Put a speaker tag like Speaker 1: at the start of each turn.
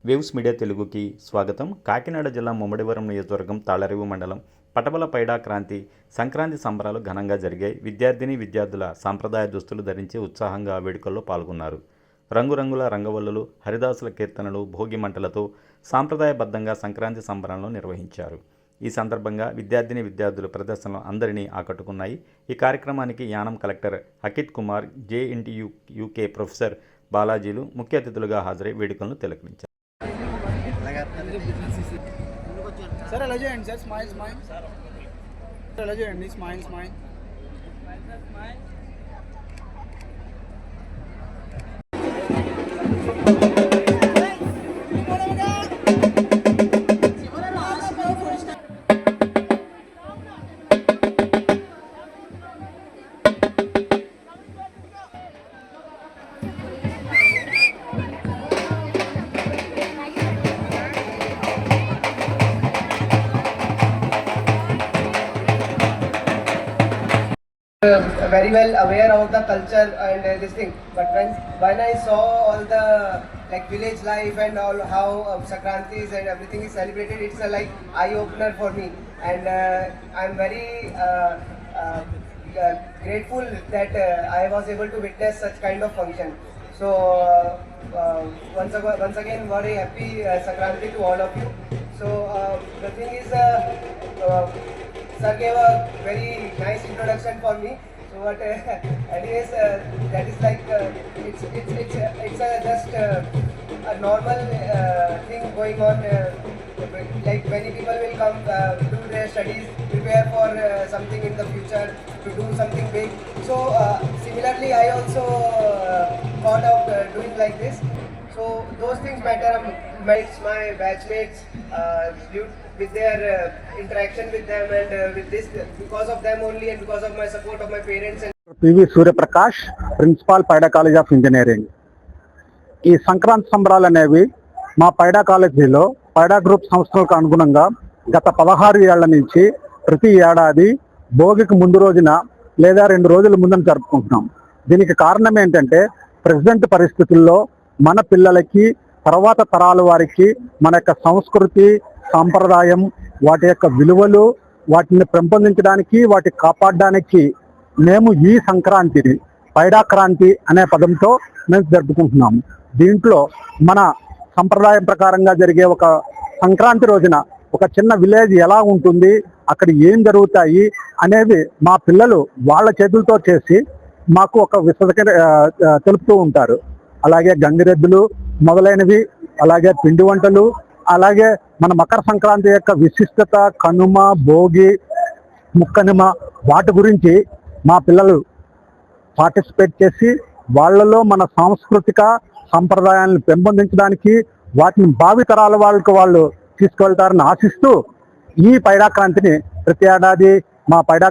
Speaker 1: Waves media తెలుగుకి స్వాగతం. కాకినాడ జిల్లా ముమ్మడివరం నియోజకవర్గం తాళరేవు మండలం పటబల పైడా క్రాంతి సంక్రాంతి సంబరాలు ఘనంగా జరిగాయి. విద్యార్థుల సాంప్రదాయ దుస్తులు ధరించి ఉత్సాహంగా వేడుకల్లో పాల్గొన్నారు. రంగురంగుల రంగవల్లులు, హరిదాసుల కీర్తనలు, భోగి మంటలతో సాంప్రదాయబద్ధంగా సంక్రాంతి సంబరాలను నిర్వహించారు. ఈ సందర్భంగా విద్యార్థుల ప్రదర్శనలు అందరినీ ఆకట్టుకున్నాయి. ఈ కార్యక్రమానికి Yanam collector Akit Kumar, JNTU UK professor బాలాజీలు ముఖ్య అతిథులుగా హాజరై వేడుకలను తిలకించారు.
Speaker 2: सर अलग है सर स्माइल सर अलग है smile
Speaker 3: very well aware of the culture and this thing, but when I saw all the like village life and all how Sankrantis and everything is celebrated, it's a like eye opener for me, and I'm very grateful that I was able to witness such kind of function. So once again very happy Sankranti to all of you. So the thing is sir gave a very nice introduction for me. So but anyways that is like it's just a normal thing going on. Like many people will come do their studies, prepare for something in the future, to do something big. So similarly I also thought of doing like this. So those things matter. My batchmates with their interaction with them and with this, because of them only and because of my support of my parents and
Speaker 4: PV Suryaprakash, Principal Paida College of Engineering. ఈ సంక్రాంతి సంబరాలు అనేవి మా పైడా కాలేజీలో పైడా group సంస్థలకు అనుగుణంగా గత 16 ఏళ్ల నుంచి ప్రతి ఏడాది భోగికి ముందు రోజున లేదా 2 రోజుల ముందున జరుపుకుంటున్నాం. దీనికి కారణం ఏంటంటే ప్రెసెంట్ పరిస్థితుల్లో మన పిల్లలకి, తర్వాత తరాల వారికి మన యొక్క సంస్కృతి, సాంప్రదాయం, వాటి యొక్క విలువలు, వాటిని పెంపొందించడానికి, వాటిని కాపాడడానికి మేము ఈ సంక్రాంతిని పైడా క్రాంతి అనే పదంతో మేము జరుపుకుంటున్నాము. దీంట్లో మన సంప్రదాయం ప్రకారంగా జరిగే ఒక సంక్రాంతి రోజున ఒక చిన్న విలేజ్ ఎలా ఉంటుంది, అక్కడ ఏం జరుగుతాయి అనేవి మా పిల్లలు వాళ్ళ చేతులతో చేసి మాకు ఒక విశదక తెలుపుతూ ఉంటారు. అలాగే గంగిరెద్దులు మొదలైనవి, అలాగే పిండి వంటలు, అలాగే మన మకర సంక్రాంతి యొక్క విశిష్టత, కనుమ, భోగి, ముక్కనుమ, వాటి గురించి మా పిల్లలు పార్టిసిపేట్ చేసి వాళ్ళలో మన సాంస్కృతిక సంప్రదాయాలను పెంపొందించడానికి, వాటిని భావితరాల వాళ్ళకి వాళ్ళు తీసుకువెళ్తారని ఆశిస్తూ ఈ పైడా క్రాంతిని ప్రతి ఏడాది మా పైడా